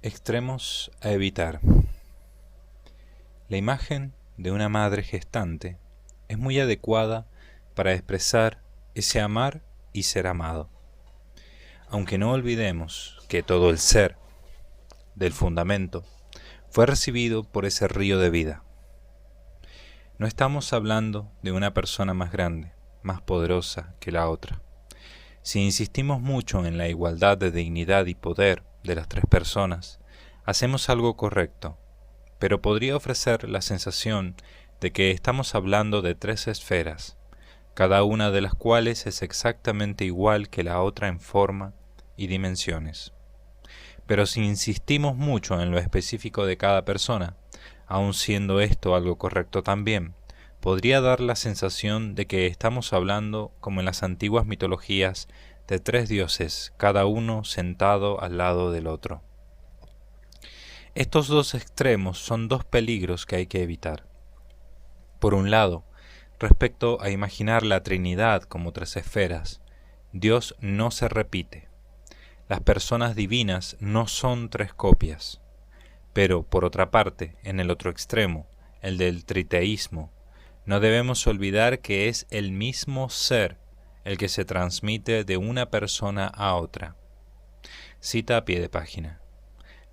Extremos a evitar. La imagen de una madre gestante es muy adecuada para expresar ese amar y ser amado. Aunque no olvidemos que todo el ser del fundamento fue recibido por ese río de vida. No estamos hablando de una persona más grande, más poderosa que la otra. Si insistimos mucho en la igualdad de dignidad y poder de las tres personas, hacemos algo correcto, pero podría ofrecer la sensación de que estamos hablando de tres esferas, cada una de las cuales es exactamente igual que la otra en forma y dimensiones. Pero si insistimos mucho en lo específico de cada persona, aun siendo esto algo correcto también, podría dar la sensación de que estamos hablando, como en las antiguas mitologías, de tres dioses, cada uno sentado al lado del otro. Estos dos extremos son dos peligros que hay que evitar. Por un lado, respecto a imaginar la Trinidad como tres esferas, Dios no se repite. Las personas divinas no son tres copias. Pero, por otra parte, en el otro extremo, el del triteísmo, no debemos olvidar que es el mismo ser el que se transmite de una persona a otra. Cita a pie de página.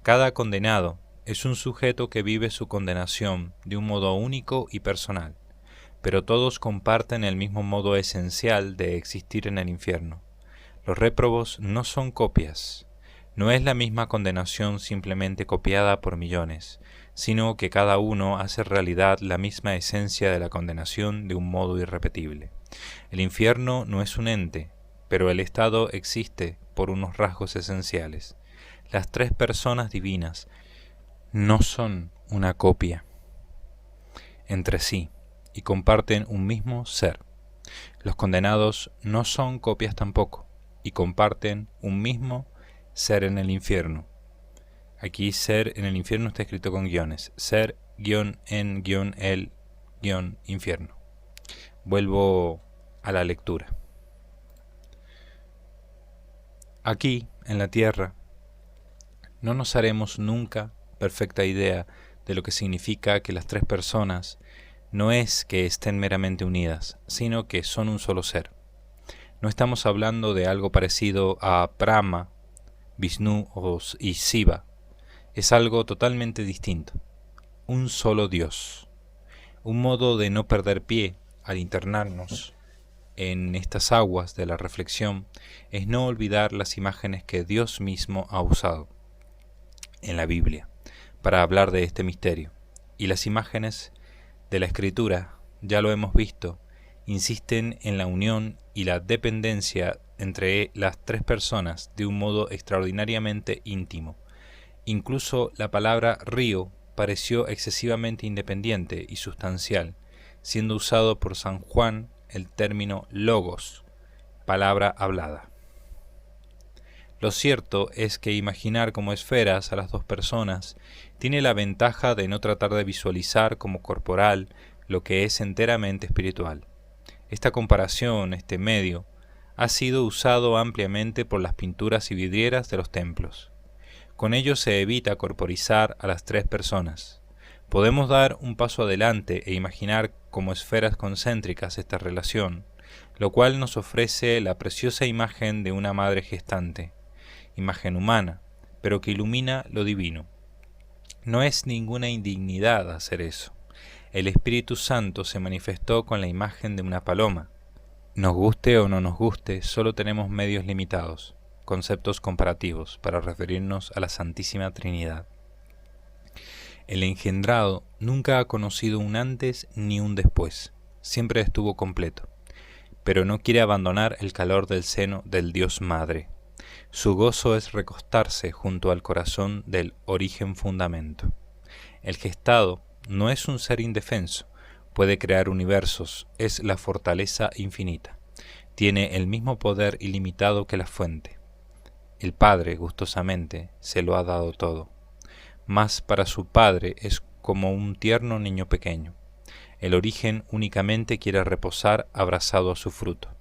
Cada condenado es un sujeto que vive su condenación de un modo único y personal, pero todos comparten el mismo modo esencial de existir en el infierno. Los réprobos no son copias. No es la misma condenación simplemente copiada por millones, sino que cada uno hace realidad la misma esencia de la condenación de un modo irrepetible. El infierno no es un ente, pero el estado existe por unos rasgos esenciales. Las tres personas divinas no son una copia entre sí y comparten un mismo ser. Los condenados no son copias tampoco y comparten un mismo ser en el infierno. Aquí ser en el infierno está escrito con guiones. Ser, guión, en, guión, el, guión, infierno. Vuelvo a la lectura. Aquí, en la tierra, no nos haremos nunca perfecta idea de lo que significa que las tres personas no es que estén meramente unidas, sino que son un solo ser. No estamos hablando de algo parecido a Brahma, Vishnu y Shiva. Es algo totalmente distinto. Un solo Dios. Un modo de no perder pie al internarnos en estas aguas de la reflexión es no olvidar las imágenes que Dios mismo ha usado en la Biblia para hablar de este misterio. Y las imágenes de la Escritura, ya lo hemos visto, insisten en la unión y la dependencia entre las tres personas de un modo extraordinariamente íntimo. Incluso la palabra río pareció excesivamente independiente y sustancial, siendo usado por San Juan el término logos, palabra hablada. Lo cierto es que imaginar como esferas a las dos personas tiene la ventaja de no tratar de visualizar como corporal lo que es enteramente espiritual. Esta comparación, este medio, ha sido usado ampliamente por las pinturas y vidrieras de los templos. Con ello se evita corporizar a las tres personas. Podemos dar un paso adelante e imaginar como esferas concéntricas esta relación, lo cual nos ofrece la preciosa imagen de una madre gestante, imagen humana, pero que ilumina lo divino. No es ninguna indignidad hacer eso. El Espíritu Santo se manifestó con la imagen de una paloma. Nos guste o no nos guste, solo tenemos medios limitados, conceptos comparativos, para referirnos a la Santísima Trinidad. El engendrado nunca ha conocido un antes ni un después, siempre estuvo completo, pero no quiere abandonar el calor del seno del Dios Madre. Su gozo es recostarse junto al corazón del origen fundamento. El gestado no es un ser indefenso, puede crear universos, es la fortaleza infinita. Tiene el mismo poder ilimitado que la fuente. El Padre, gustosamente, se lo ha dado todo. Mas para su Padre es como un tierno niño pequeño. El origen únicamente quiere reposar abrazado a su fruto,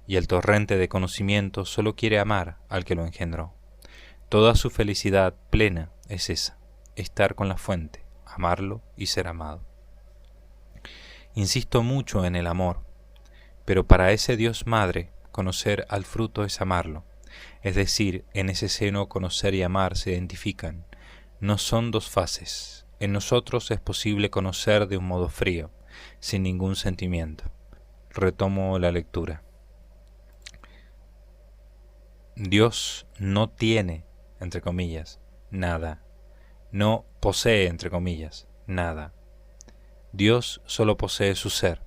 y el torrente de conocimiento solo quiere amar al que lo engendró. Toda su felicidad plena es esa, estar con la fuente, amarlo y ser amado. Insisto mucho en el amor, pero para ese Dios Madre, conocer al fruto es amarlo. Es decir, en ese seno conocer y amar se identifican. No son dos fases. En nosotros es posible conocer de un modo frío, sin ningún sentimiento. Retomo la lectura. Dios no tiene, entre comillas, nada. No posee, entre comillas, nada. Dios solo posee su ser.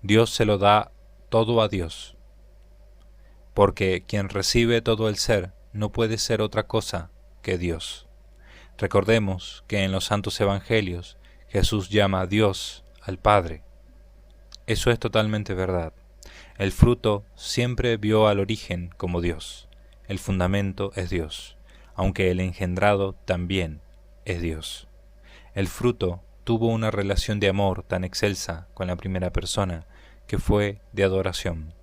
Dios se lo da todo a Dios. Porque quien recibe todo el ser no puede ser otra cosa que Dios. Recordemos que en los santos evangelios Jesús llama a Dios al Padre. Eso es totalmente verdad. El fruto siempre vio al origen como Dios. El fundamento es Dios, aunque el engendrado también es Dios. El fruto tuvo una relación de amor tan excelsa con la primera persona que fue de adoración.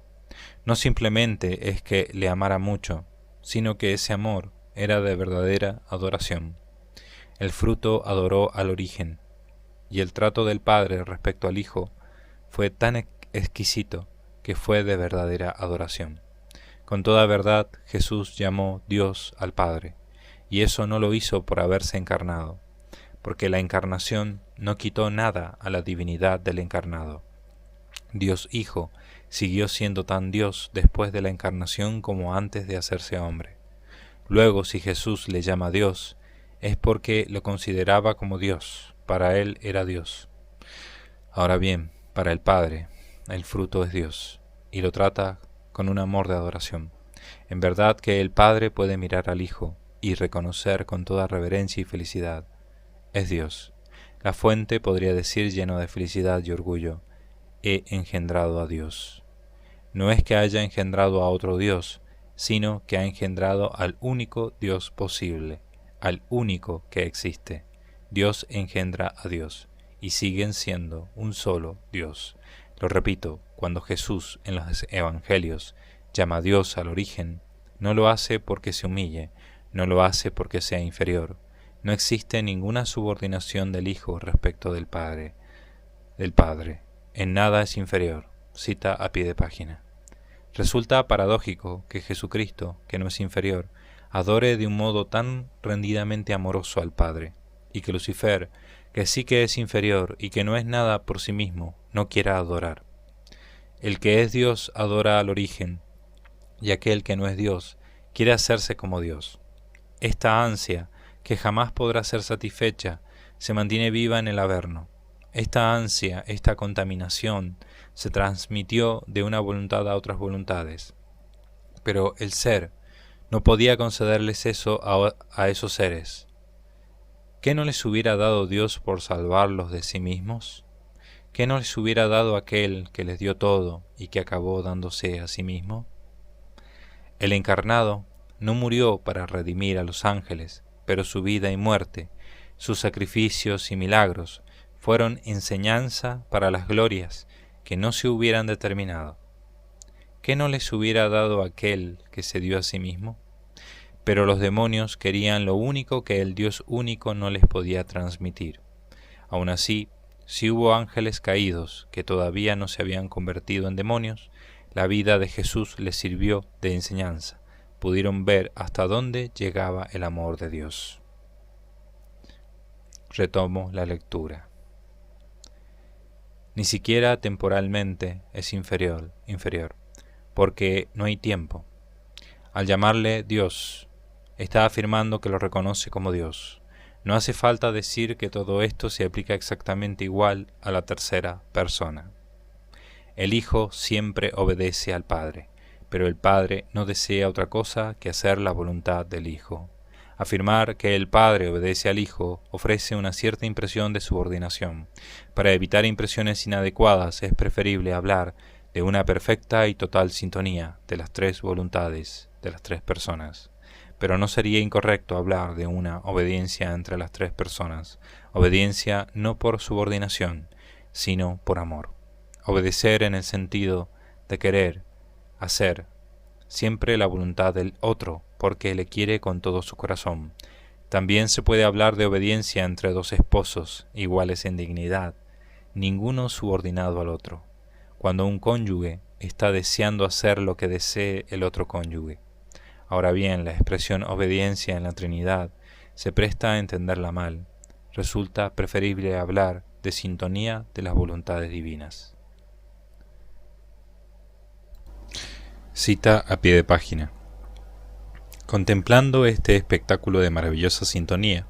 No simplemente es que le amara mucho, sino que ese amor era de verdadera adoración. El fruto adoró al origen, y el trato del Padre respecto al Hijo fue tan exquisito que fue de verdadera adoración. Con toda verdad Jesús llamó Dios al Padre, y eso no lo hizo por haberse encarnado, porque la encarnación no quitó nada a la divinidad del encarnado. Dios Hijo siguió siendo tan Dios después de la encarnación como antes de hacerse hombre. Luego, si Jesús le llama Dios, es porque lo consideraba como Dios, para él era Dios. Ahora bien, para el Padre, el fruto es Dios, y lo trata con un amor de adoración. En verdad que el Padre puede mirar al Hijo y reconocer con toda reverencia y felicidad. Es Dios. La fuente podría decir lleno de felicidad y orgullo, he engendrado a Dios. No es que haya engendrado a otro Dios, sino que ha engendrado al único Dios posible, al único que existe. Dios engendra a Dios, y siguen siendo un solo Dios. Lo repito, cuando Jesús en los Evangelios llama a Dios al origen, no lo hace porque se humille, no lo hace porque sea inferior. No existe ninguna subordinación del Hijo respecto del Padre. En nada es inferior. Cita a pie de página. Resulta paradójico que Jesucristo, que no es inferior, adore de un modo tan rendidamente amoroso al Padre, y que Lucifer, que sí que es inferior y que no es nada por sí mismo, no quiera adorar. El que es Dios adora al origen, y aquel que no es Dios quiere hacerse como Dios. Esta ansia, que jamás podrá ser satisfecha, se mantiene viva en el Averno. Esta ansia, esta contaminación, se transmitió de una voluntad a otras voluntades. Pero el ser no podía concederles eso a esos seres. ¿Qué no les hubiera dado Dios por salvarlos de sí mismos? ¿Qué no les hubiera dado aquel que les dio todo y que acabó dándose a sí mismo? El encarnado no murió para redimir a los ángeles, pero su vida y muerte, sus sacrificios y milagros, fueron enseñanza para las glorias que no se hubieran determinado. ¿Qué no les hubiera dado aquel que se dio a sí mismo? Pero los demonios querían lo único que el Dios único no les podía transmitir. Aun así, si hubo ángeles caídos que todavía no se habían convertido en demonios, la vida de Jesús les sirvió de enseñanza. Pudieron ver hasta dónde llegaba el amor de Dios. Retomo la lectura. Ni siquiera temporalmente es inferior, porque no hay tiempo. Al llamarle Dios, está afirmando que lo reconoce como Dios. No hace falta decir que todo esto se aplica exactamente igual a la tercera persona. El Hijo siempre obedece al Padre, pero el Padre no desea otra cosa que hacer la voluntad del Hijo. Afirmar que el Padre obedece al Hijo ofrece una cierta impresión de subordinación. Para evitar impresiones inadecuadas es preferible hablar de una perfecta y total sintonía de las tres voluntades de las tres personas. Pero no sería incorrecto hablar de una obediencia entre las tres personas, obediencia no por subordinación, sino por amor. Obedecer en el sentido de querer, hacer, siempre la voluntad del otro, porque le quiere con todo su corazón, También se puede hablar de obediencia entre dos esposos, iguales en dignidad, ninguno subordinado al otro, cuando un cónyuge está deseando hacer lo que desee el otro cónyuge. Ahora bien, la expresión obediencia en la Trinidad se presta a entenderla mal. Resulta preferible hablar de sintonía de las voluntades divinas. Cita a pie de página. Contemplando este espectáculo de maravillosa sintonía,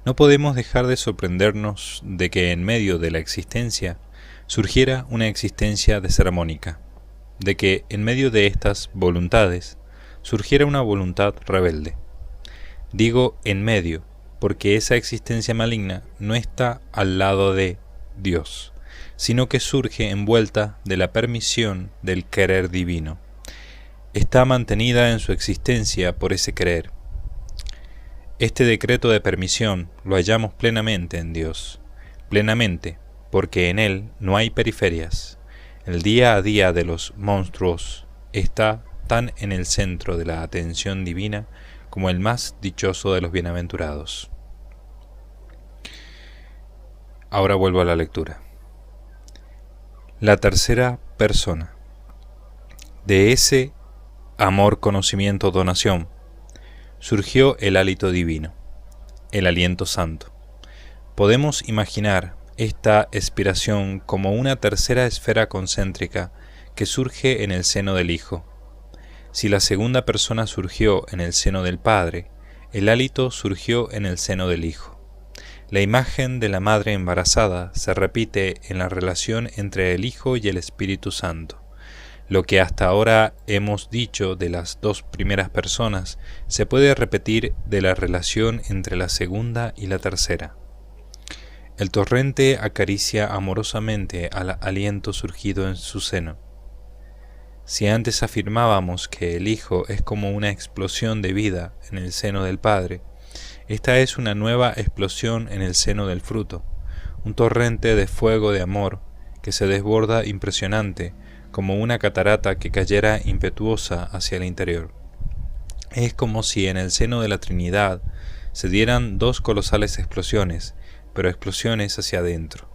no podemos dejar de sorprendernos de que en medio de la existencia surgiera una existencia desarmónica, de que en medio de estas voluntades surgiera una voluntad rebelde. Digo en medio, porque esa existencia maligna no está al lado de Dios, sino que surge envuelta de la permisión del querer divino. Está mantenida en su existencia por ese querer. Este decreto de permisión lo hallamos plenamente en Dios, plenamente, porque en Él no hay periferias. El día a día de los monstruos está tan en el centro de la atención divina como el más dichoso de los bienaventurados. Ahora vuelvo a la lectura. La tercera persona. De ese amor, conocimiento, donación, surgió el hálito divino, el aliento santo. Podemos imaginar esta expiración como una tercera esfera concéntrica que surge en el seno del Hijo. Si la segunda persona surgió en el seno del Padre, el hálito surgió en el seno del Hijo. La imagen de la madre embarazada se repite en la relación entre el Hijo y el Espíritu Santo. Lo que hasta ahora hemos dicho de las dos primeras personas se puede repetir de la relación entre la segunda y la tercera. El torrente acaricia amorosamente al aliento surgido en su seno. Si antes afirmábamos que el Hijo es como una explosión de vida en el seno del Padre, esta es una nueva explosión en el seno del fruto, un torrente de fuego de amor que se desborda impresionante, como una catarata que cayera impetuosa hacia el interior. Es como si en el seno de la Trinidad se dieran dos colosales explosiones, pero explosiones hacia adentro.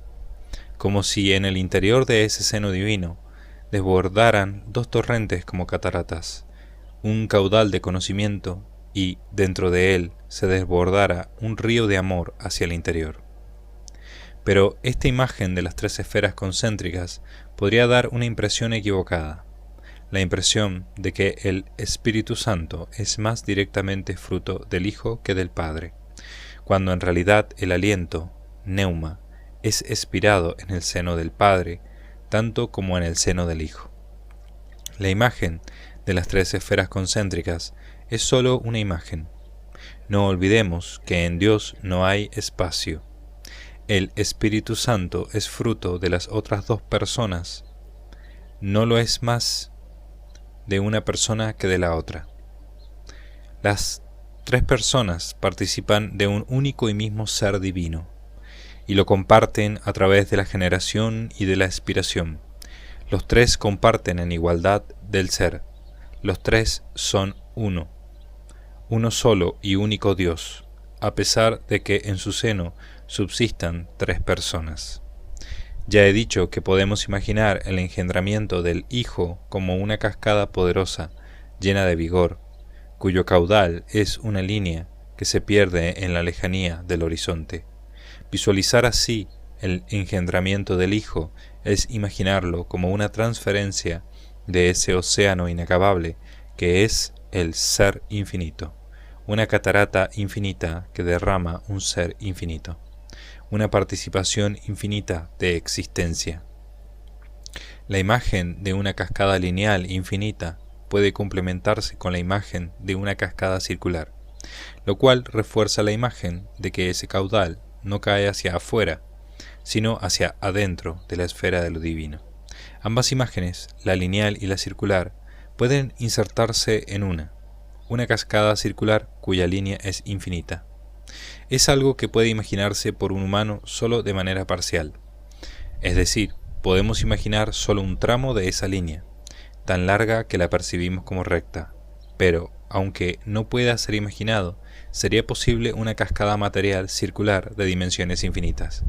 Como si en el interior de ese seno divino desbordaran dos torrentes como cataratas, un caudal de conocimiento, y dentro de él se desbordara un río de amor hacia el interior. Pero esta imagen de las tres esferas concéntricas podría dar una impresión equivocada, la impresión de que el Espíritu Santo es más directamente fruto del Hijo que del Padre, cuando en realidad el aliento, neuma, es expirado en el seno del Padre, tanto como en el seno del Hijo. La imagen de las tres esferas concéntricas es sólo una imagen. No olvidemos que en Dios no hay espacio. El Espíritu Santo es fruto de las otras dos personas. No lo es más de una persona que de la otra. Las tres personas participan de un único y mismo ser divino, y lo comparten a través de la generación y de la expiración. Los tres comparten en igualdad del ser. Los tres son uno solo y único Dios, a pesar de que en su seno subsistan tres personas. Ya he dicho que podemos imaginar el engendramiento del Hijo como una cascada poderosa, llena de vigor, cuyo caudal es una línea que se pierde en la lejanía del horizonte. Visualizar así el engendramiento del Hijo es imaginarlo como una transferencia de ese océano inacabable que es el ser infinito, una catarata infinita que derrama un ser infinito, una participación infinita de existencia. La imagen de una cascada lineal infinita puede complementarse con la imagen de una cascada circular, lo cual refuerza la imagen de que ese caudal no cae hacia afuera, sino hacia adentro de la esfera de lo divino. Ambas imágenes, la lineal y la circular, pueden insertarse en una cascada circular cuya línea es infinita. Es algo que puede imaginarse por un humano solo de manera parcial. Es decir, podemos imaginar solo un tramo de esa línea, tan larga que la percibimos como recta, pero aunque no pueda ser imaginado, sería posible una cascada material circular de dimensiones infinitas.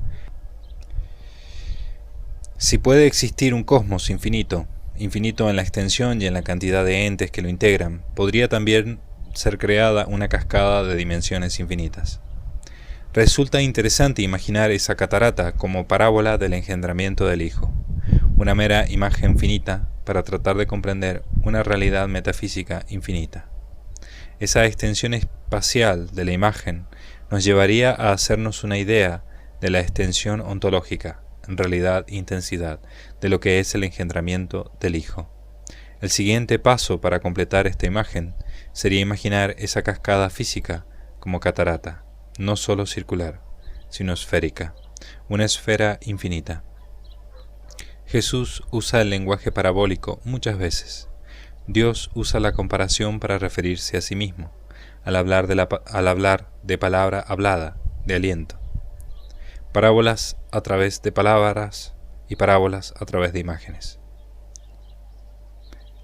Si puede existir un cosmos infinito, infinito en la extensión y en la cantidad de entes que lo integran, podría también ser creada una cascada de dimensiones infinitas. Resulta interesante imaginar esa catarata como parábola del engendramiento del Hijo, una mera imagen finita para tratar de comprender una realidad metafísica infinita. Esa extensión espacial de la imagen nos llevaría a hacernos una idea de la extensión ontológica, en realidad intensidad, de lo que es el engendramiento del Hijo. El siguiente paso para completar esta imagen sería imaginar esa cascada física como catarata, no solo circular, sino esférica, una esfera infinita. Jesús usa el lenguaje parabólico muchas veces. Dios usa la comparación para referirse a sí mismo, al hablar de palabra hablada, de aliento. Parábolas a través de palabras y parábolas a través de imágenes.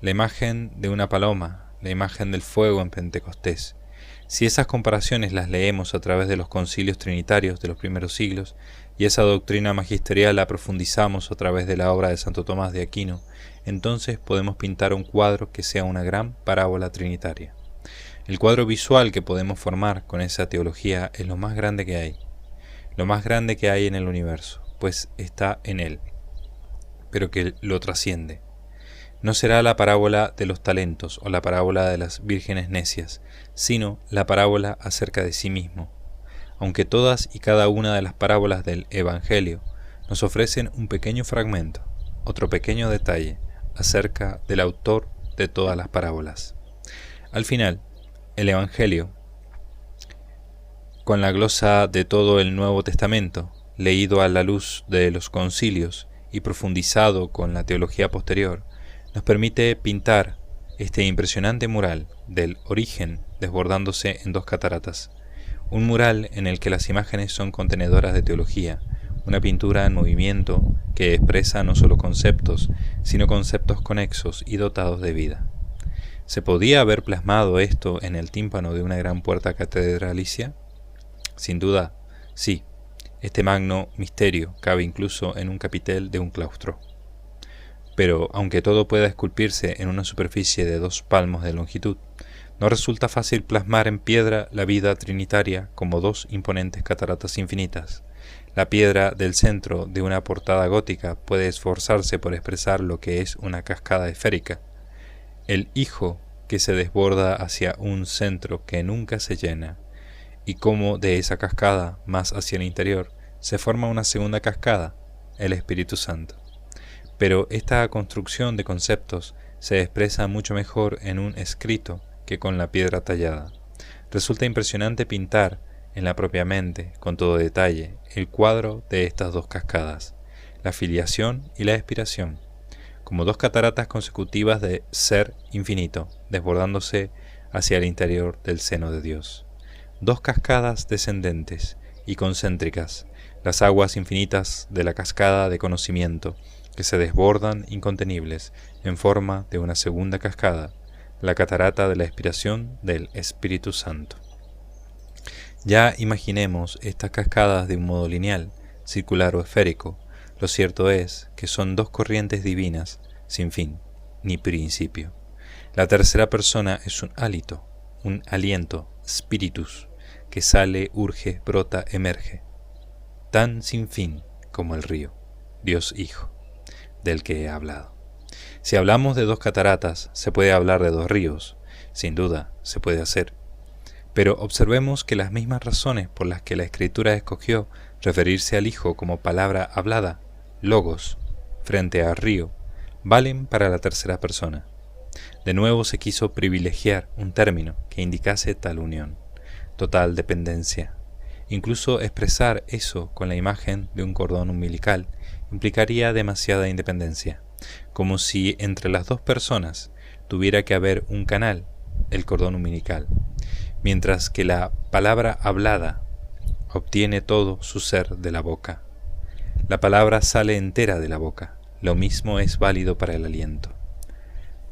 La imagen de una paloma, la imagen del fuego en Pentecostés. Si esas comparaciones las leemos a través de los concilios trinitarios de los primeros siglos y esa doctrina magisterial la profundizamos a través de la obra de Santo Tomás de Aquino, entonces podemos pintar un cuadro que sea una gran parábola trinitaria. El cuadro visual que podemos formar con esa teología es lo más grande que hay. Lo más grande que hay en el universo, pues está en él, pero que lo trasciende. No será la parábola de los talentos o la parábola de las vírgenes necias, sino la parábola acerca de sí mismo. Aunque todas y cada una de las parábolas del Evangelio nos ofrecen un pequeño fragmento, otro pequeño detalle acerca del autor de todas las parábolas. Al final, el Evangelio, con la glosa de todo el Nuevo Testamento, leído a la luz de los concilios y profundizado con la teología posterior, nos permite pintar este impresionante mural del origen desbordándose en dos cataratas. Un mural en el que las imágenes son contenedoras de teología, una pintura en movimiento que expresa no solo conceptos, sino conceptos conexos y dotados de vida. ¿Se podía haber plasmado esto en el tímpano de una gran puerta catedralicia? Sin duda, sí. Este magno misterio cabe incluso en un capitel de un claustro. Pero, aunque todo pueda esculpirse en una superficie de 2 palmos de longitud, no resulta fácil plasmar en piedra la vida trinitaria como 2 imponentes cataratas infinitas. La piedra del centro de una portada gótica puede esforzarse por expresar lo que es una cascada esférica. El Hijo que se desborda hacia un centro que nunca se llena, y cómo de esa cascada, más hacia el interior, se forma una segunda cascada, el Espíritu Santo. Pero esta construcción de conceptos se expresa mucho mejor en un escrito que con la piedra tallada. Resulta impresionante pintar en la propia mente, con todo detalle, el cuadro de estas 2 cascadas, la filiación y la expiración, como 2 cataratas consecutivas de ser infinito, desbordándose hacia el interior del seno de Dios. 2 cascadas descendentes y concéntricas, las aguas infinitas de la cascada de conocimiento, que se desbordan incontenibles en forma de una segunda cascada, la catarata de la expiración del Espíritu Santo. Ya imaginemos estas cascadas de un modo lineal, circular o esférico. Lo cierto es que son 2 corrientes divinas, sin fin, ni principio. La tercera persona es un hálito, un aliento, spiritus, que sale, urge, brota, emerge, tan sin fin como el río, Dios Hijo, del que he hablado. Si hablamos de 2 cataratas, se puede hablar de 2 ríos, sin duda se puede hacer. Pero observemos que las mismas razones por las que la Escritura escogió referirse al Hijo como palabra hablada, logos, frente a río, valen para la tercera persona. De nuevo se quiso privilegiar un término que indicase tal unión, total dependencia. Incluso expresar eso con la imagen de un cordón umbilical implicaría demasiada independencia, como si entre las 2 personas tuviera que haber un canal, el cordón umbilical, mientras que la palabra hablada obtiene todo su ser de la boca. La palabra sale entera de la boca, lo mismo es válido para el aliento.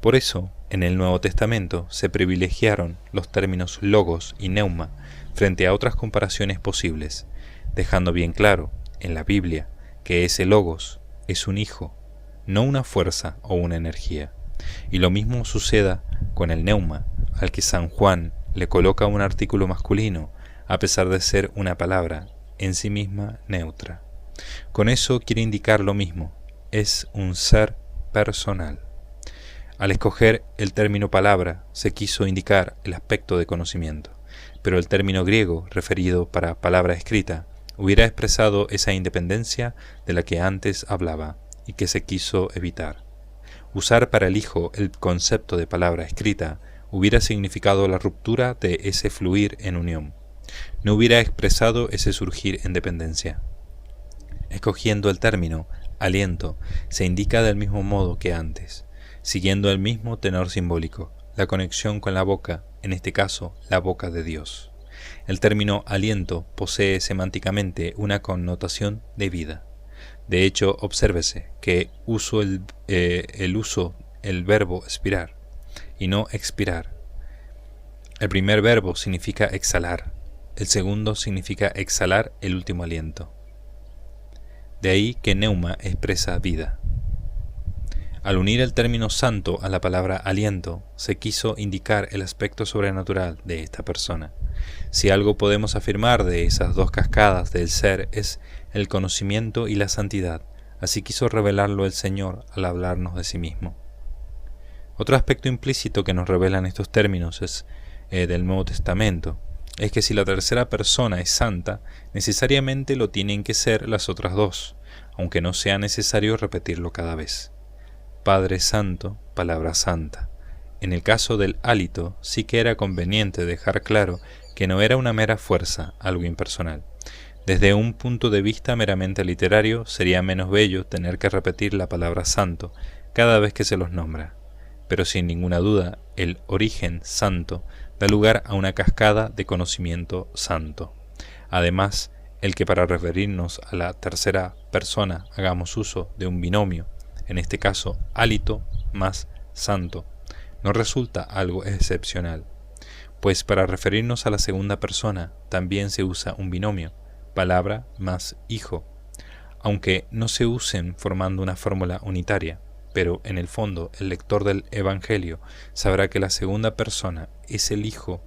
Por eso, en el Nuevo Testamento se privilegiaron los términos logos y neuma frente a otras comparaciones posibles, dejando bien claro, en la Biblia, que ese logos es un hijo, no una fuerza o una energía. Y lo mismo suceda con el neuma, al que San Juan le coloca un artículo masculino, a pesar de ser una palabra en sí misma neutra. Con eso quiere indicar lo mismo, es un ser personal. Al escoger el término palabra, se quiso indicar el aspecto de conocimiento, pero el término griego referido para palabra escrita hubiera expresado esa independencia de la que antes hablaba y que se quiso evitar. Usar para el Hijo el concepto de palabra escrita hubiera significado la ruptura de ese fluir en unión. No hubiera expresado ese surgir en dependencia. Escogiendo el término aliento, se indica del mismo modo que antes, siguiendo el mismo tenor simbólico, la conexión con la boca, en este caso, la boca de Dios. El término aliento posee semánticamente una connotación de vida. De hecho, obsérvese que uso el verbo expirar y no expirar. El primer verbo significa exhalar, el segundo significa exhalar el último aliento. De ahí que neuma expresa vida. Al unir el término santo a la palabra aliento, se quiso indicar el aspecto sobrenatural de esta persona. Si algo podemos afirmar de esas dos cascadas del ser es el conocimiento y la santidad, así quiso revelarlo el Señor al hablarnos de sí mismo. Otro aspecto implícito que nos revelan estos términos es del Nuevo Testamento, es que si la tercera persona es santa, necesariamente lo tienen que ser las otras dos, aunque no sea necesario repetirlo cada vez. Padre Santo, palabra santa. En el caso del hálito, sí que era conveniente dejar claro que no era una mera fuerza, algo impersonal. Desde un punto de vista meramente literario, sería menos bello tener que repetir la palabra santo cada vez que se los nombra. Pero sin ninguna duda, el origen santo da lugar a una cascada de conocimiento santo. Además, el que para referirnos a la tercera persona hagamos uso de un binomio, en este caso hálito más santo, no resulta algo excepcional, pues para referirnos a la segunda persona también se usa un binomio, palabra más hijo, aunque no se usen formando una fórmula unitaria, pero en el fondo el lector del Evangelio sabrá que la segunda persona es el Hijo,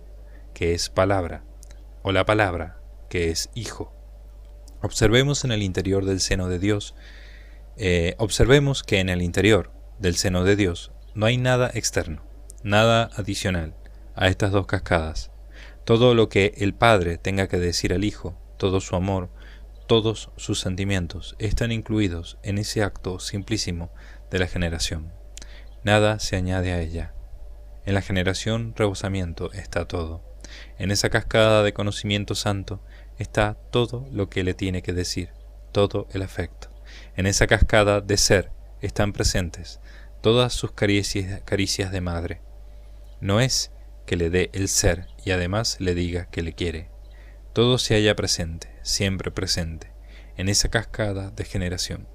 que es palabra, o la palabra, que es hijo. Observemos en el interior del seno de Dios, observemos que en el interior del seno de Dios no hay nada externo, nada adicional a estas dos cascadas. Todo lo que el Padre tenga que decir al Hijo, todo su amor, todos sus sentimientos están incluidos en ese acto simplísimo de la generación. Nada se añade a ella. En la generación rebosamiento está todo. En esa cascada de conocimiento santo está todo lo que le tiene que decir, todo el afecto. En esa cascada de ser están presentes todas sus caricias de madre. No es que le dé el ser y además le diga que le quiere. Todo se halla presente, siempre presente, en esa cascada de generación.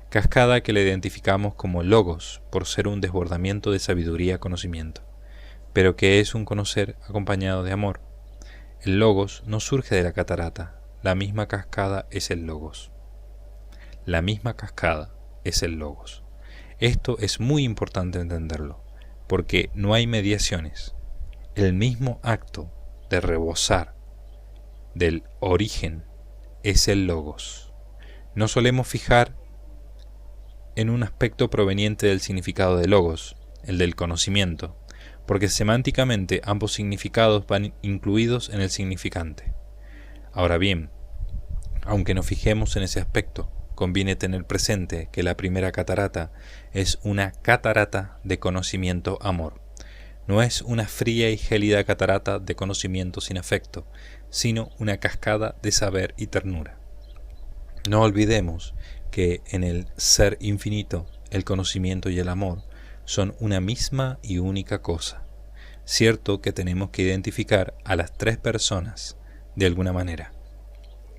Cascada que le identificamos como logos por ser un desbordamiento de sabiduría-conocimiento, pero que es un conocer acompañado de amor. El logos no surge de la catarata, la misma cascada es el logos. La misma cascada es el logos. Esto es muy importante entenderlo, porque no hay mediaciones. El mismo acto de rebosar del origen es el logos. No solemos fijar en un aspecto proveniente del significado de logos, el del conocimiento, porque semánticamente ambos significados van incluidos en el significante. Ahora bien, aunque nos fijemos en ese aspecto, conviene tener presente que la primera catarata es una catarata de conocimiento-amor. No es una fría y gélida catarata de conocimiento sin afecto, sino una cascada de saber y ternura. No olvidemos que en el ser infinito, el conocimiento y el amor son una misma y única cosa. Cierto que tenemos que identificar a las tres personas de alguna manera,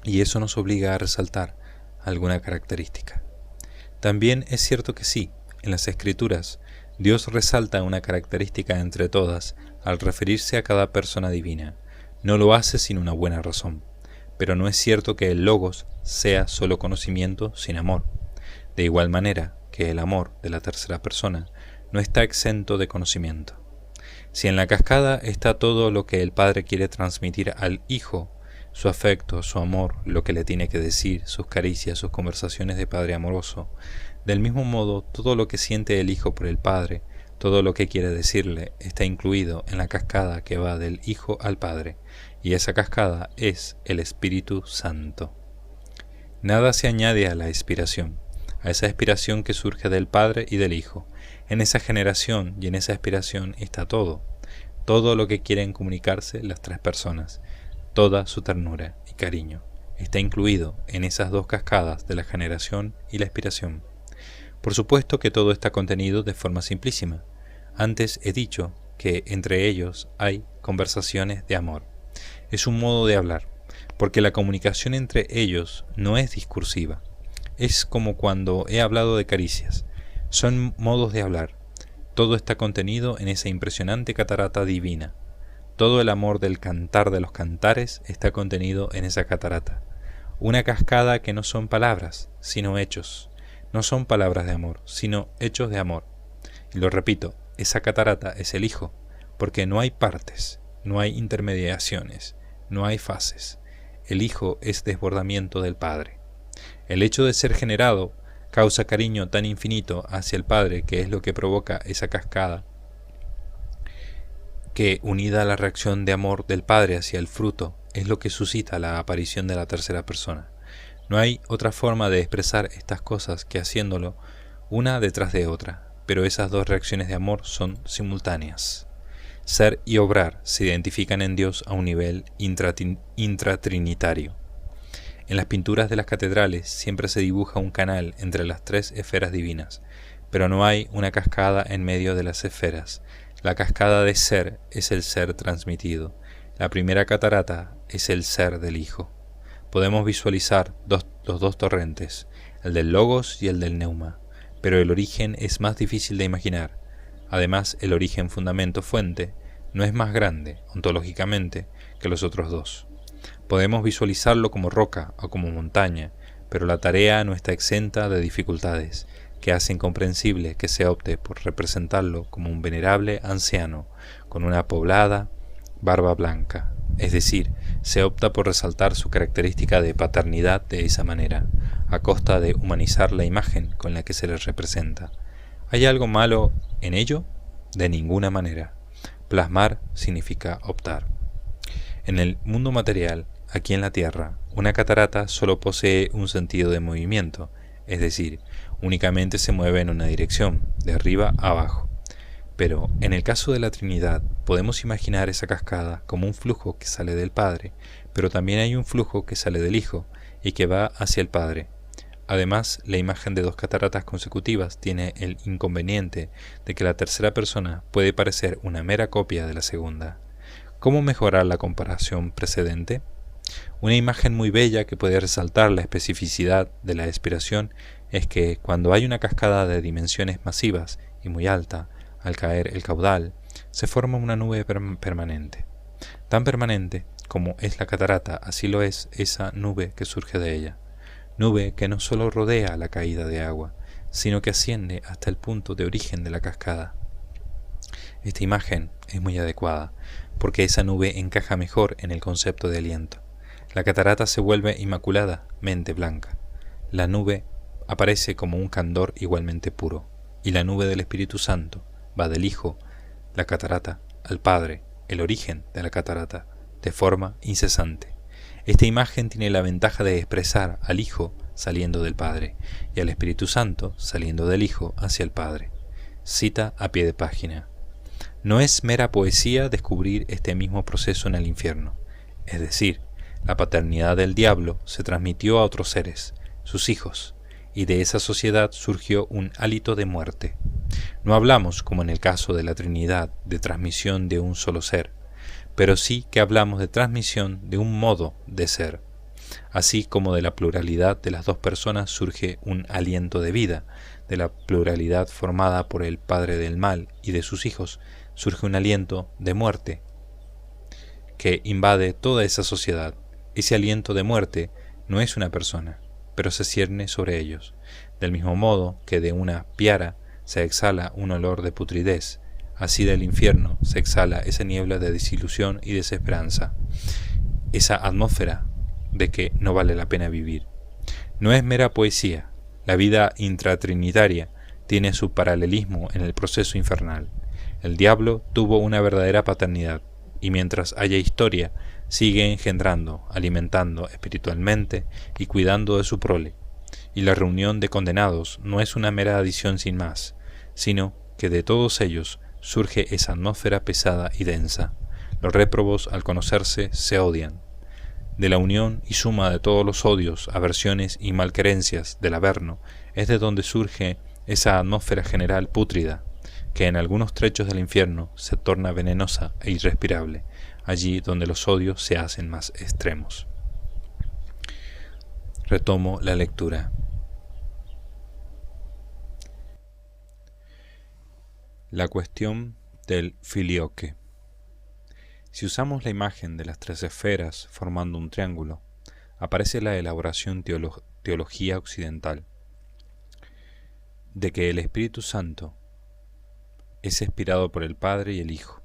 y eso nos obliga a resaltar alguna característica. También es cierto que sí, en las Escrituras Dios resalta una característica entre todas al referirse a cada persona divina. No lo hace sin una buena razón, pero no es cierto que el Logos sea solo conocimiento sin amor. De igual manera que el amor de la tercera persona no está exento de conocimiento. Si en la cascada está todo lo que el Padre quiere transmitir al Hijo, su afecto, su amor, lo que le tiene que decir, sus caricias, sus conversaciones de Padre amoroso, del mismo modo todo lo que siente el Hijo por el Padre, todo lo que quiere decirle, está incluido en la cascada que va del Hijo al Padre, y esa cascada es el Espíritu Santo. Nada se añade a la inspiración, a esa inspiración que surge del Padre y del Hijo. En esa generación y en esa inspiración está todo lo que quieren comunicarse las tres personas, toda su ternura y cariño, está incluido en esas dos cascadas de la generación y la inspiración. Por supuesto que todo está contenido de forma simplísima. Antes he dicho que entre ellos hay conversaciones de amor. Es un modo de hablar, porque la comunicación entre ellos no es discursiva. Es como cuando he hablado de caricias. Son modos de hablar. Todo está contenido en esa impresionante catarata divina. Todo el amor del cantar de los cantares está contenido en esa catarata. Una cascada que no son palabras, sino hechos. No son palabras de amor, sino hechos de amor. Y lo repito, esa catarata es el Hijo, porque no hay partes, no hay intermediaciones, no hay fases. El Hijo es desbordamiento del Padre. El hecho de ser generado causa cariño tan infinito hacia el Padre, que es lo que provoca esa cascada, que unida a la reacción de amor del Padre hacia el fruto, es lo que suscita la aparición de la tercera persona. No hay otra forma de expresar estas cosas que haciéndolo una detrás de otra, pero esas dos reacciones de amor son simultáneas. Ser y obrar se identifican en Dios a un nivel intratrinitario. En las pinturas de las catedrales siempre se dibuja un canal entre las tres esferas divinas, pero no hay una cascada en medio de las esferas. La cascada de ser es el ser transmitido. La primera catarata es el ser del Hijo. Podemos visualizar los dos torrentes, el del Logos y el del Neuma, pero el origen es más difícil de imaginar. Además, el origen fundamento-fuente no es más grande, ontológicamente, que los otros dos. Podemos visualizarlo como roca o como montaña, pero la tarea no está exenta de dificultades que hacen comprensible que se opte por representarlo como un venerable anciano con una poblada barba blanca. Es decir, se opta por resaltar su característica de paternidad de esa manera, a costa de humanizar la imagen con la que se les representa. ¿Hay algo malo en ello? De ninguna manera. Plasmar significa optar. En el mundo material, aquí en la Tierra, una catarata solo posee un sentido de movimiento, es decir, únicamente se mueve en una dirección, de arriba a abajo. Pero en el caso de la Trinidad, podemos imaginar esa cascada como un flujo que sale del Padre, pero también hay un flujo que sale del Hijo y que va hacia el Padre. Además, la imagen de dos cataratas consecutivas tiene el inconveniente de que la tercera persona puede parecer una mera copia de la segunda. ¿Cómo mejorar la comparación precedente? Una imagen muy bella que puede resaltar la especificidad de la inspiración es que cuando hay una cascada de dimensiones masivas y muy alta, al caer el caudal, se forma una nube permanente. Tan permanente como es la catarata, así lo es esa nube que surge de ella. Nube que no solo rodea la caída de agua, sino que asciende hasta el punto de origen de la cascada. Esta imagen es muy adecuada, porque esa nube encaja mejor en el concepto de aliento. La catarata se vuelve inmaculadamente blanca. La nube aparece como un candor igualmente puro, y la nube del Espíritu Santo va del Hijo, la catarata, al Padre, el origen de la catarata, de forma incesante. Esta imagen tiene la ventaja de expresar al Hijo saliendo del Padre y al Espíritu Santo saliendo del Hijo hacia el Padre. Cita a pie de página. No es mera poesía descubrir este mismo proceso en el infierno, es decir, la paternidad del diablo se transmitió a otros seres, sus hijos, y de esa sociedad surgió un hálito de muerte. No hablamos, como en el caso de la Trinidad, de transmisión de un solo ser, pero sí que hablamos de transmisión de un modo de ser. Así como de la pluralidad de las dos personas surge un aliento de vida, de la pluralidad formada por el padre del mal y de sus hijos, surge un aliento de muerte que invade toda esa sociedad. Ese aliento de muerte no es una persona, pero se cierne sobre ellos, del mismo modo que de una piara se exhala un olor de putridez, así del infierno se exhala esa niebla de desilusión y desesperanza, esa atmósfera de que no vale la pena vivir. No es mera poesía, la vida intratrinitaria tiene su paralelismo en el proceso infernal. El diablo tuvo una verdadera paternidad, y mientras haya historia, sigue engendrando, alimentando espiritualmente y cuidando de su prole. Y la reunión de condenados no es una mera adición sin más, sino que de todos ellos surge esa atmósfera pesada y densa. Los réprobos, al conocerse, se odian. De la unión y suma de todos los odios, aversiones y malquerencias del Averno es de donde surge esa atmósfera general pútrida, que en algunos trechos del infierno se torna venenosa e irrespirable, allí donde los odios se hacen más extremos. Retomo la lectura. La cuestión del filioque. Si usamos la imagen de las tres esferas formando un triángulo, aparece la elaboración teología occidental, de que el Espíritu Santo es expirado por el Padre y el Hijo.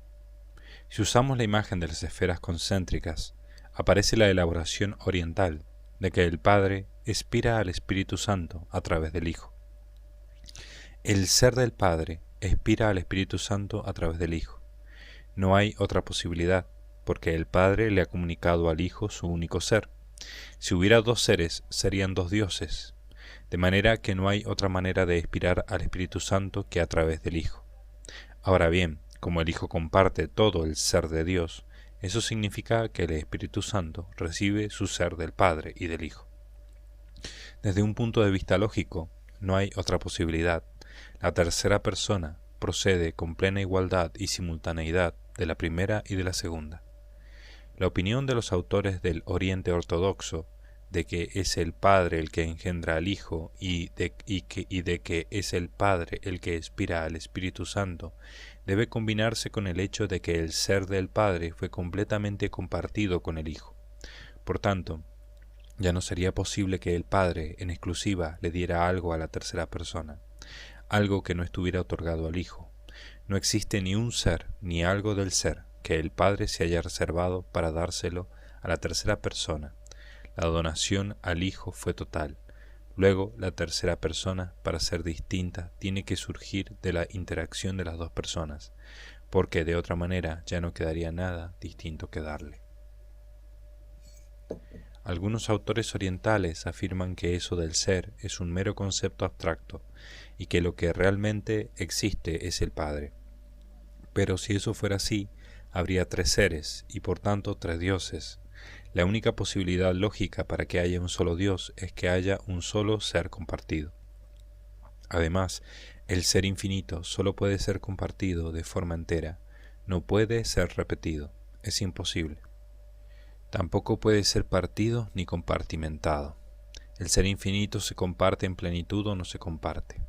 Si usamos la imagen de las esferas concéntricas, aparece la elaboración oriental, de que el Padre expira al Espíritu Santo a través del Hijo. El ser del Padre expira al Espíritu Santo a través del Hijo. No hay otra posibilidad, porque el Padre le ha comunicado al Hijo su único ser. Si hubiera dos seres, serían dos dioses, de manera que no hay otra manera de expirar al Espíritu Santo que a través del Hijo. Ahora bien, como el Hijo comparte todo el ser de Dios, eso significa que el Espíritu Santo recibe su ser del Padre y del Hijo. Desde un punto de vista lógico, no hay otra posibilidad. La tercera persona procede con plena igualdad y simultaneidad de la primera y de la segunda. La opinión de los autores del Oriente Ortodoxo de que es el Padre el que engendra al Hijo y de que es el Padre el que expira al Espíritu Santo debe combinarse con el hecho de que el ser del Padre fue completamente compartido con el Hijo. Por tanto, ya no sería posible que el Padre en exclusiva le diera algo a la tercera persona, algo que no estuviera otorgado al Hijo. No existe ni un ser ni algo del ser que el Padre se haya reservado para dárselo a la tercera persona. La donación al Hijo fue total. Luego, la tercera persona, para ser distinta, tiene que surgir de la interacción de las dos personas, porque de otra manera ya no quedaría nada distinto que darle. Algunos autores orientales afirman que eso del ser es un mero concepto abstracto y que lo que realmente existe es el Padre. Pero si eso fuera así, habría tres seres y por tanto tres dioses. La única posibilidad lógica para que haya un solo Dios es que haya un solo ser compartido. Además, el ser infinito solo puede ser compartido de forma entera, no puede ser repetido, es imposible. Tampoco puede ser partido ni compartimentado. El ser infinito se comparte en plenitud o no se comparte.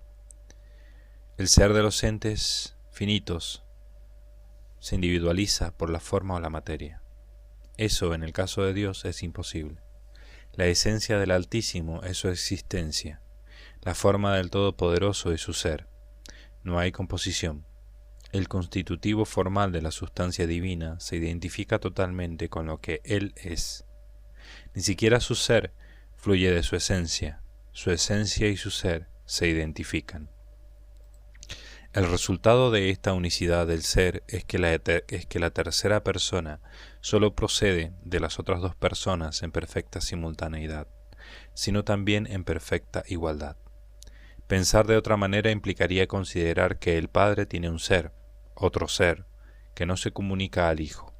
El ser de los entes finitos se individualiza por la forma o la materia. Eso, en el caso de Dios, es imposible. La esencia del Altísimo es su existencia. La forma del Todopoderoso es su ser. No hay composición. El constitutivo formal de la sustancia divina se identifica totalmente con lo que Él es. Ni siquiera su ser fluye de su esencia. Su esencia y su ser se identifican. El resultado de esta unicidad del ser es que la tercera persona solo procede de las otras dos personas en perfecta simultaneidad, sino también en perfecta igualdad. Pensar de otra manera implicaría considerar que el Padre tiene un ser, otro ser, que no se comunica al Hijo,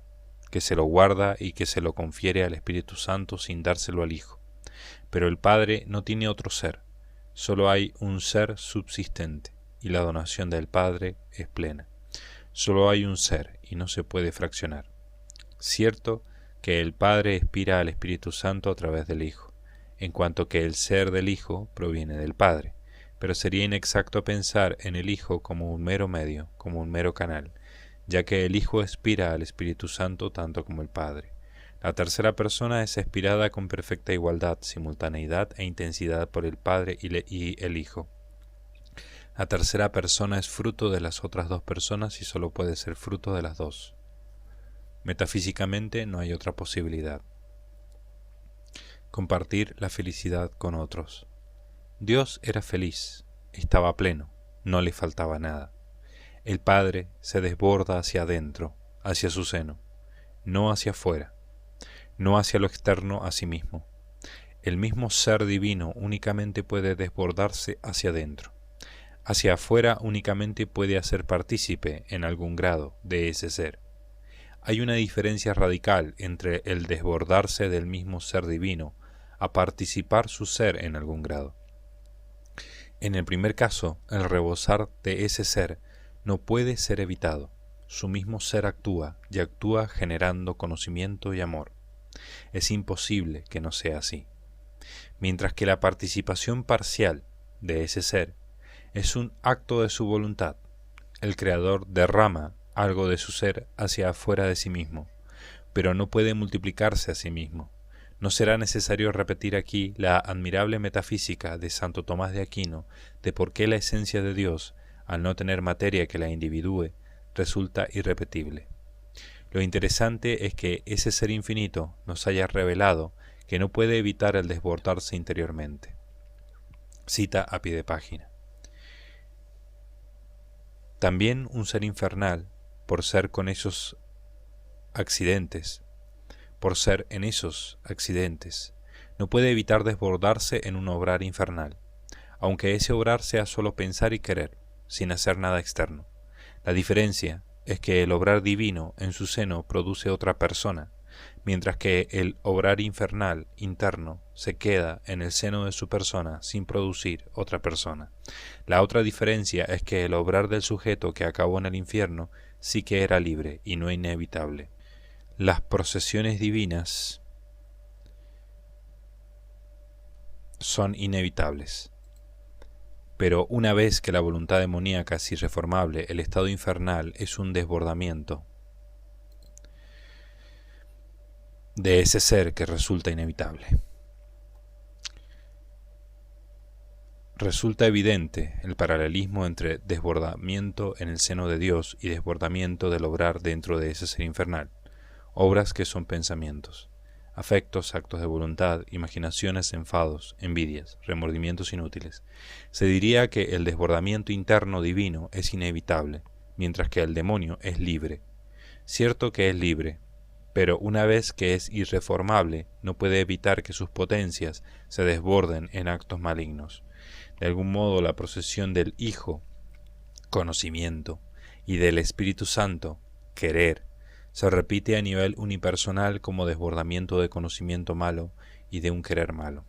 que se lo guarda y que se lo confiere al Espíritu Santo sin dárselo al Hijo. Pero el Padre no tiene otro ser, solo hay un ser subsistente, y la donación del Padre es plena. Solo hay un ser y no se puede fraccionar. Cierto que el Padre expira al Espíritu Santo a través del Hijo, en cuanto que el ser del Hijo proviene del Padre, pero sería inexacto pensar en el Hijo como un mero medio, como un mero canal, ya que el Hijo aspira al Espíritu Santo tanto como el Padre. La tercera persona es aspirada con perfecta igualdad, simultaneidad e intensidad por el Padre y el Hijo. La tercera persona es fruto de las otras dos personas y solo puede ser fruto de las dos. Metafísicamente no hay otra posibilidad. Compartir la felicidad con otros. Dios era feliz, estaba pleno, no le faltaba nada. El Padre se desborda hacia adentro, hacia su seno, no hacia afuera, no hacia lo externo a sí mismo. El mismo ser divino únicamente puede desbordarse hacia adentro. Hacia afuera únicamente puede hacer partícipe, en algún grado, de ese ser. Hay una diferencia radical entre el desbordarse del mismo ser divino a participar su ser en algún grado. En el primer caso, el rebosar de ese ser no puede ser evitado. Su mismo ser actúa y actúa generando conocimiento y amor. Es imposible que no sea así. Mientras que la participación parcial de ese ser es un acto de su voluntad, el Creador derrama algo de su ser hacia afuera de sí mismo, pero no puede multiplicarse a sí mismo. No será necesario repetir aquí la admirable metafísica de Santo Tomás de Aquino de por qué la esencia de Dios, al no tener materia que la individúe, resulta irrepetible. Lo interesante es que ese ser infinito nos haya revelado que no puede evitar el desbordarse interiormente. Cita a pie de página. También un ser infernal, por ser con esos accidentes, por ser en esos accidentes, no puede evitar desbordarse en un obrar infernal, aunque ese obrar sea solo pensar y querer, sin hacer nada externo. La diferencia es que el obrar divino en su seno produce otra persona, mientras que el obrar infernal interno se queda en el seno de su persona sin producir otra persona. La otra diferencia es que el obrar del sujeto que acabó en el infierno sí que era libre y no inevitable. Las procesiones divinas son inevitables. Pero una vez que la voluntad demoníaca es irreformable, el estado infernal es un desbordamiento de ese ser que resulta inevitable. Resulta evidente el paralelismo entre desbordamiento en el seno de Dios y desbordamiento del obrar dentro de ese ser infernal, obras que son pensamientos, afectos, actos de voluntad, imaginaciones, enfados, envidias, remordimientos inútiles. Se diría que el desbordamiento interno divino es inevitable, mientras que el demonio es libre. Cierto que es libre, pero una vez que es irreformable, no puede evitar que sus potencias se desborden en actos malignos. De algún modo la procesión del Hijo, conocimiento, y del Espíritu Santo, querer, se repite a nivel unipersonal como desbordamiento de conocimiento malo y de un querer malo,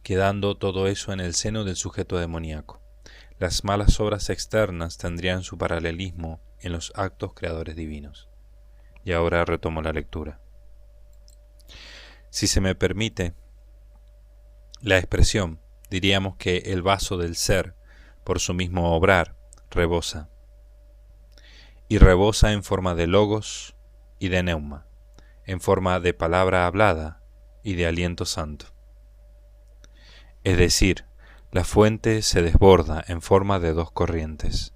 quedando todo eso en el seno del sujeto demoníaco. Las malas obras externas tendrían su paralelismo en los actos creadores divinos. Y ahora retomo la lectura. Si se me permite la expresión, diríamos que el vaso del ser, por su mismo obrar, rebosa. Y rebosa en forma de logos y de neuma, en forma de palabra hablada y de aliento santo. Es decir, la fuente se desborda en forma de dos corrientes.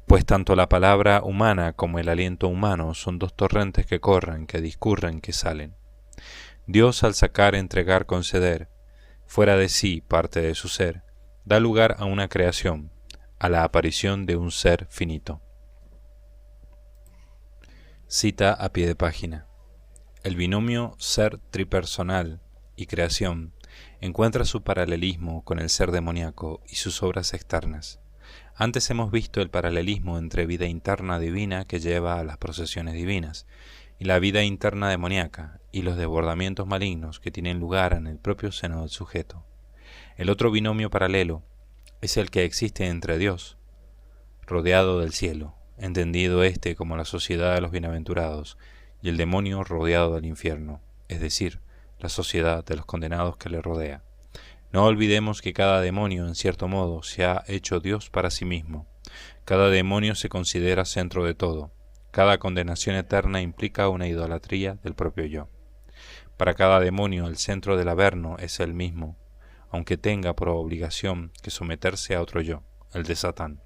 Pues tanto la palabra humana como el aliento humano son dos torrentes que corren, que discurren, que salen. Dios, al sacar, entregar, conceder, fuera de sí parte de su ser, da lugar a una creación, a la aparición de un ser finito. Cita a pie de página. El binomio ser tripersonal y creación encuentra su paralelismo con el ser demoníaco y sus obras externas. Antes hemos visto el paralelismo entre vida interna divina que lleva a las procesiones divinas y la vida interna demoníaca y los desbordamientos malignos que tienen lugar en el propio seno del sujeto. El otro binomio paralelo es el que existe entre Dios, rodeado del cielo, entendido éste como la sociedad de los bienaventurados, y el demonio rodeado del infierno, es decir, la sociedad de los condenados que le rodea. No olvidemos que cada demonio, en cierto modo, se ha hecho Dios para sí mismo. Cada demonio se considera centro de todo. Cada condenación eterna implica una idolatría del propio yo. Para cada demonio el centro del Averno es el mismo, aunque tenga por obligación que someterse a otro yo, el de Satán.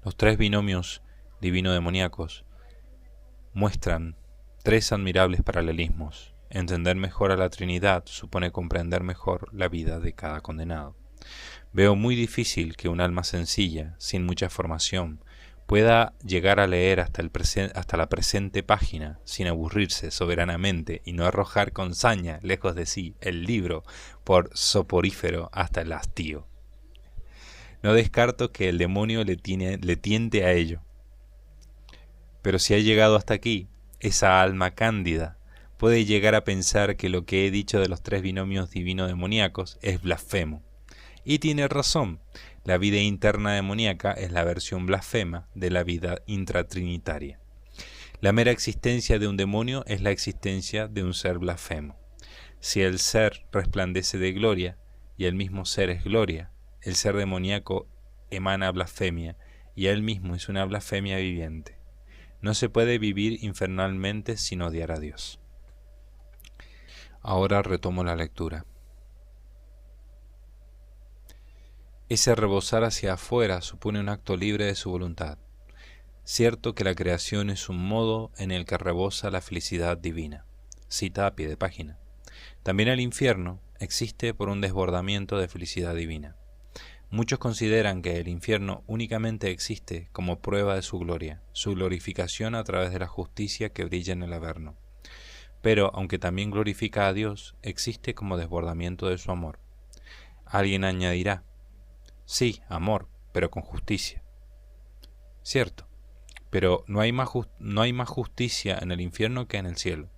Los tres binomios divino-demoníacos muestran tres admirables paralelismos. Entender mejor a la Trinidad supone comprender mejor la vida de cada condenado. Veo muy difícil que un alma sencilla, sin mucha formación, pueda llegar a leer hasta la presente página sin aburrirse soberanamente y no arrojar con saña lejos de sí el libro por soporífero hasta el hastío. No descarto que el demonio le tiente a ello. Pero si ha llegado hasta aquí, esa alma cándida puede llegar a pensar que lo que he dicho de los tres binomios divino-demoníacos es blasfemo. Y tiene razón, la vida interna demoníaca es la versión blasfema de la vida intratrinitaria. La mera existencia de un demonio es la existencia de un ser blasfemo. Si el ser resplandece de gloria y el mismo ser es gloria, el ser demoníaco emana blasfemia y él mismo es una blasfemia viviente. No se puede vivir infernalmente sin odiar a Dios. Ahora retomo la lectura. Ese rebosar hacia afuera supone un acto libre de su voluntad. Cierto que la creación es un modo en el que rebosa la felicidad divina. Cita a pie de página. También el infierno existe por un desbordamiento de felicidad divina. Muchos consideran que el infierno únicamente existe como prueba de su gloria, su glorificación a través de la justicia que brilla en el Averno. Pero, aunque también glorifica a Dios, existe como desbordamiento de su amor. Alguien añadirá, sí, amor, pero con justicia. Cierto, pero no hay más justicia en el infierno que en el cielo.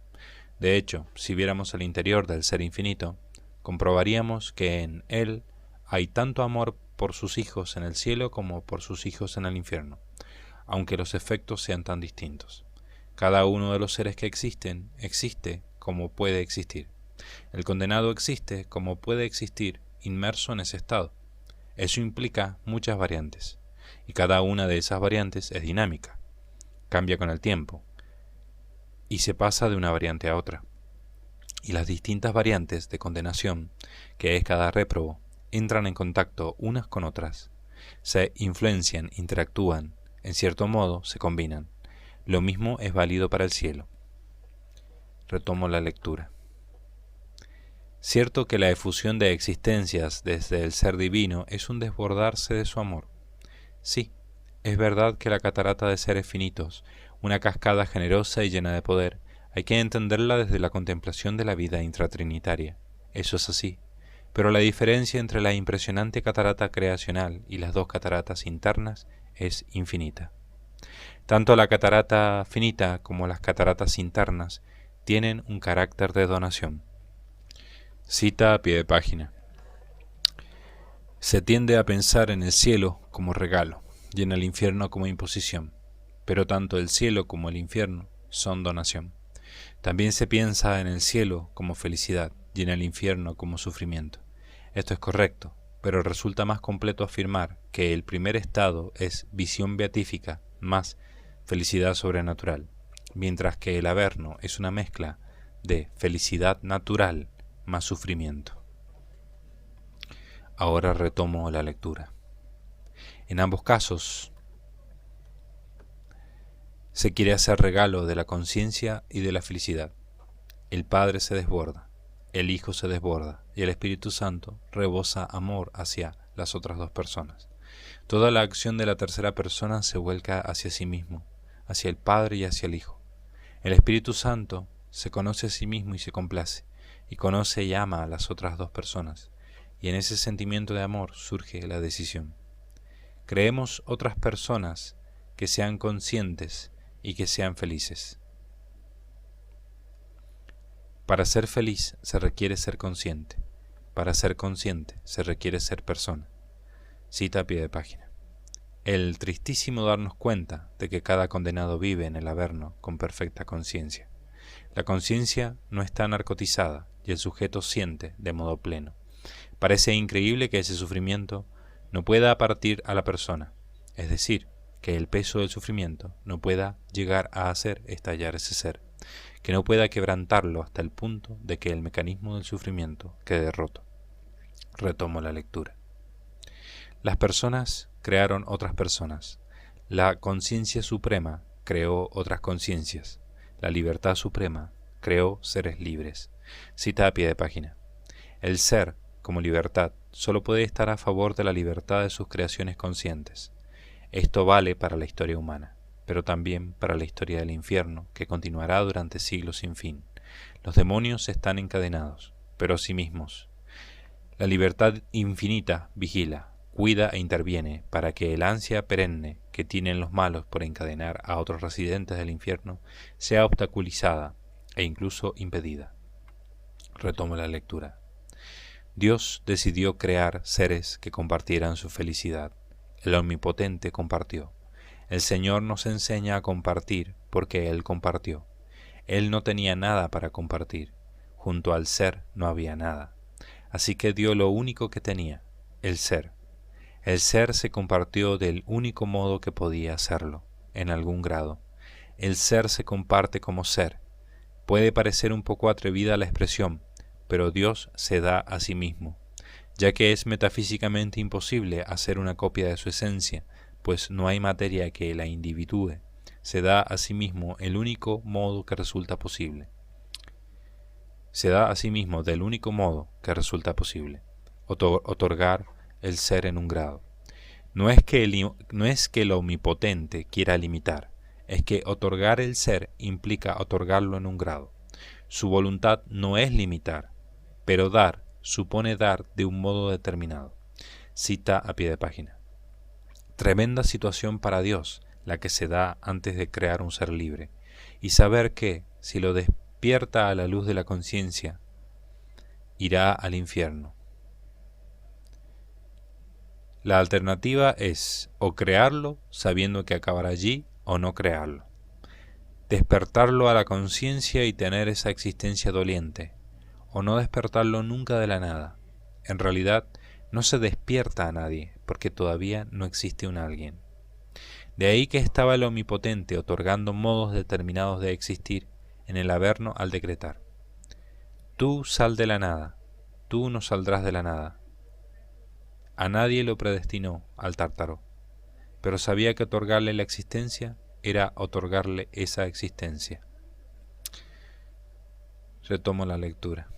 De hecho, si viéramos el interior del Ser Infinito, comprobaríamos que en él hay tanto amor por sus hijos en el cielo como por sus hijos en el infierno, aunque los efectos sean tan distintos. Cada uno de los seres que existen, existe como puede existir. El condenado existe como puede existir inmerso en ese estado. Eso implica muchas variantes, y cada una de esas variantes es dinámica, cambia con el tiempo, y se pasa de una variante a otra. Y las distintas variantes de condenación, que es cada réprobo, entran en contacto unas con otras, se influencian, interactúan, en cierto modo se combinan. Lo mismo es válido para el cielo. Retomo la lectura. Cierto que la efusión de existencias desde el ser divino es un desbordarse de su amor. Sí, es verdad que la catarata de seres finitos, una cascada generosa y llena de poder, hay que entenderla desde la contemplación de la vida intratrinitaria. Eso es así. Pero la diferencia entre la impresionante catarata creacional y las dos cataratas internas es infinita. Tanto la catarata finita como las cataratas internas tienen un carácter de donación. Cita a pie de página. Se tiende a pensar en el cielo como regalo y en el infierno como imposición, pero tanto el cielo como el infierno son donación. También se piensa en el cielo como felicidad y en el infierno como sufrimiento. Esto es correcto, pero resulta más completo afirmar que el primer estado es visión beatífica más felicidad sobrenatural, mientras que el Averno es una mezcla de felicidad natural más sufrimiento. Ahora retomo la lectura. En ambos casos se quiere hacer regalo de la conciencia y de la felicidad. El Padre se desborda, el Hijo se desborda y el Espíritu Santo rebosa amor hacia las otras dos personas. Toda la acción de la tercera persona se vuelca hacia sí mismo, hacia el Padre y hacia el Hijo. El Espíritu Santo se conoce a sí mismo y se complace, y conoce y ama a las otras dos personas, y en ese sentimiento de amor surge la decisión. Creemos otras personas que sean conscientes y que sean felices. Para ser feliz se requiere ser consciente. Para ser consciente se requiere ser persona. Cita a pie de página. El tristísimo darnos cuenta de que cada condenado vive en el Averno con perfecta conciencia. La conciencia no está narcotizada y el sujeto siente de modo pleno. Parece increíble que ese sufrimiento no pueda partir a la persona, es decir, que el peso del sufrimiento no pueda llegar a hacer estallar ese ser, que no pueda quebrantarlo hasta el punto de que el mecanismo del sufrimiento quede roto. Retomo la lectura. Las personas crearon otras personas. La conciencia suprema creó otras conciencias. La libertad suprema creó seres libres. Cita a pie de página. El ser, como libertad, solo puede estar a favor de la libertad de sus creaciones conscientes. Esto vale para la historia humana, pero también para la historia del infierno, que continuará durante siglos sin fin. Los demonios están encadenados, pero a sí mismos. La libertad infinita vigila, cuida e interviene para que el ansia perenne que tienen los malos por encadenar a otros residentes del infierno sea obstaculizada e incluso impedida. Retomo la lectura. Dios decidió crear seres que compartieran su felicidad. El Omnipotente compartió. El Señor nos enseña a compartir porque Él compartió. Él no tenía nada para compartir. Junto al ser no había nada. Así que dio lo único que tenía, el ser. El ser se compartió del único modo que podía hacerlo, en algún grado. El ser se comparte como ser. Puede parecer un poco atrevida la expresión, pero Dios se da a sí mismo, ya que es metafísicamente imposible hacer una copia de su esencia, pues no hay materia que la individúe. Se da a sí mismo el único modo que resulta posible. Se da a sí mismo del único modo que resulta posible, otorgar el ser en un grado. No es que el Omnipotente quiera limitar, es que otorgar el ser implica otorgarlo en un grado. Su voluntad no es limitar, pero dar supone dar de un modo determinado. Cita a pie de página. Tremenda situación para Dios, la que se da antes de crear un ser libre, y saber que, si lo despierta a la luz de la conciencia, irá al infierno. La alternativa es o crearlo sabiendo que acabará allí o no crearlo. Despertarlo a la conciencia y tener esa existencia doliente, o no despertarlo nunca de la nada. En realidad no se despierta a nadie porque todavía no existe un alguien. De ahí que estaba el Omnipotente otorgando modos determinados de existir en el Averno al decretar: tú sal de la nada, tú no saldrás de la nada. A nadie lo predestinó al Tártaro, pero sabía que otorgarle la existencia era otorgarle esa existencia. Retomo la lectura.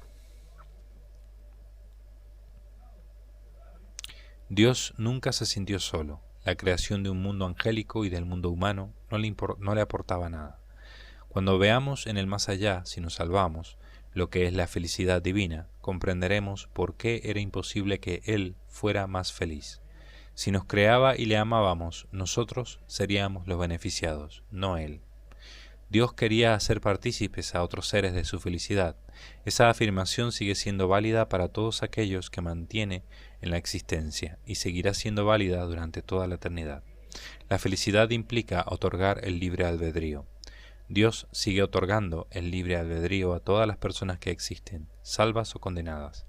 Dios nunca se sintió solo. La creación de un mundo angélico y del mundo humano no le aportaba nada. Cuando veamos en el más allá, si nos salvamos, lo que es la felicidad divina, comprenderemos por qué era imposible que Él fuera más feliz. Si nos creaba y le amábamos, nosotros seríamos los beneficiados, no Él. Dios quería hacer partícipes a otros seres de su felicidad. Esa afirmación sigue siendo válida para todos aquellos que mantiene en la existencia y seguirá siendo válida durante toda la eternidad. La felicidad implica otorgar el libre albedrío. Dios sigue otorgando el libre albedrío a todas las personas que existen, salvas o condenadas.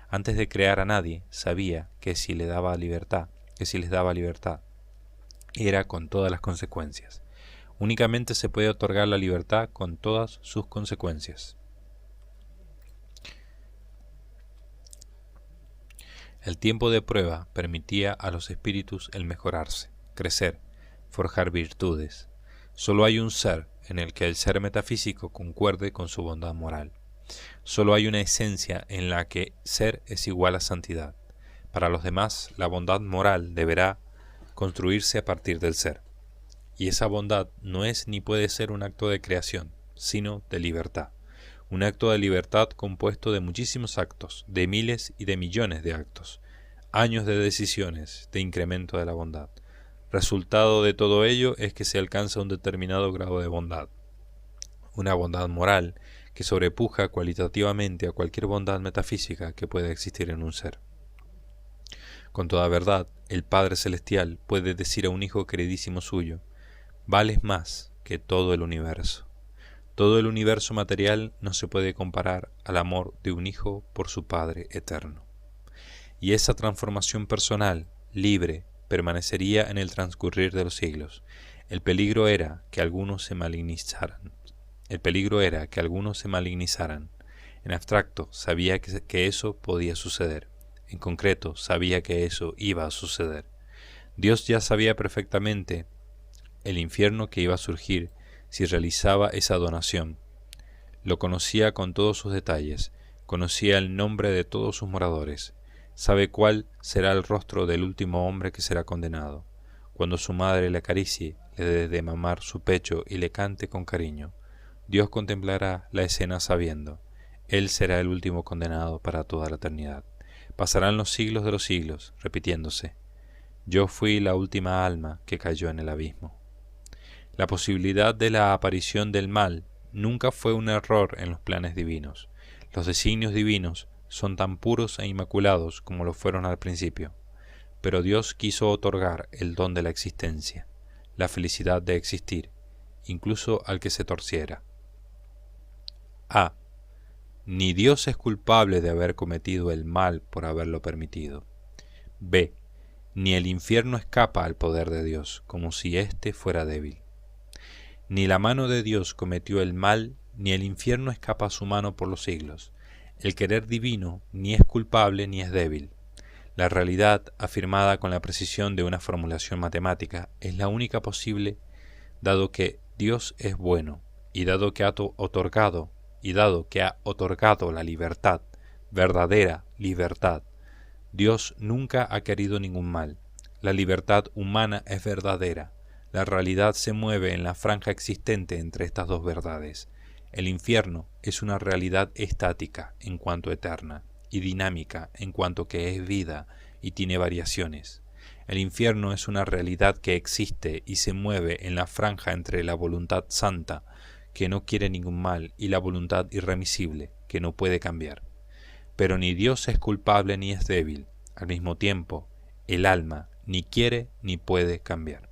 Antes de crear a nadie, sabía que si les daba libertad, era con todas las consecuencias. Únicamente se puede otorgar la libertad con todas sus consecuencias. El tiempo de prueba permitía a los espíritus el mejorarse, crecer, forjar virtudes. Solo hay un ser en el que el ser metafísico concuerde con su bondad moral. Solo hay una esencia en la que ser es igual a santidad. Para los demás, la bondad moral deberá construirse a partir del ser. Y esa bondad no es ni puede ser un acto de creación, sino de libertad. Un acto de libertad compuesto de muchísimos actos, de miles y de millones de actos, años de decisiones, de incremento de la bondad. Resultado de todo ello es que se alcanza un determinado grado de bondad. Una bondad moral que sobrepuja cualitativamente a cualquier bondad metafísica que pueda existir en un ser. Con toda verdad, el Padre Celestial puede decir a un hijo queridísimo suyo: vales más que todo el universo. Todo el universo material no se puede comparar al amor de un hijo por su Padre eterno. y esa transformación personal, libre, permanecería en el transcurrir de los siglos. El peligro era que algunos se malignizaran. En abstracto, sabía que eso podía suceder. En concreto, sabía que eso iba a suceder. Dios ya sabía perfectamente el infierno que iba a surgir si realizaba esa donación. Lo conocía con todos sus detalles, conocía el nombre de todos sus moradores, sabe cuál será el rostro del último hombre que será condenado. Cuando su madre le acaricie, le dé de mamar su pecho y le cante con cariño, Dios contemplará la escena sabiendo, Él será el último condenado para toda la eternidad. Pasarán los siglos de los siglos, repitiéndose, yo fui la última alma que cayó en el abismo. La posibilidad de la aparición del mal nunca fue un error en los planes divinos. Los designios divinos son tan puros e inmaculados como lo fueron al principio. Pero Dios quiso otorgar el don de la existencia, la felicidad de existir, incluso al que se torciera. A. Ni Dios es culpable de haber cometido el mal por haberlo permitido. B. Ni el infierno escapa al poder de Dios, como si éste fuera débil. Ni la mano de Dios cometió el mal, ni el infierno escapa a su mano por los siglos. El querer divino ni es culpable ni es débil. La realidad, afirmada con la precisión de una formulación matemática, es la única posible, dado que Dios es bueno, y dado que ha otorgado la libertad, verdadera libertad. Dios nunca ha querido ningún mal. La libertad humana es verdadera. La realidad se mueve en la franja existente entre estas dos verdades. El infierno es una realidad estática en cuanto eterna y dinámica en cuanto que es vida y tiene variaciones. El infierno es una realidad que existe y se mueve en la franja entre la voluntad santa, que no quiere ningún mal, y la voluntad irremisible, que no puede cambiar. Pero ni Dios es culpable ni es débil. Al mismo tiempo, el alma ni quiere ni puede cambiar.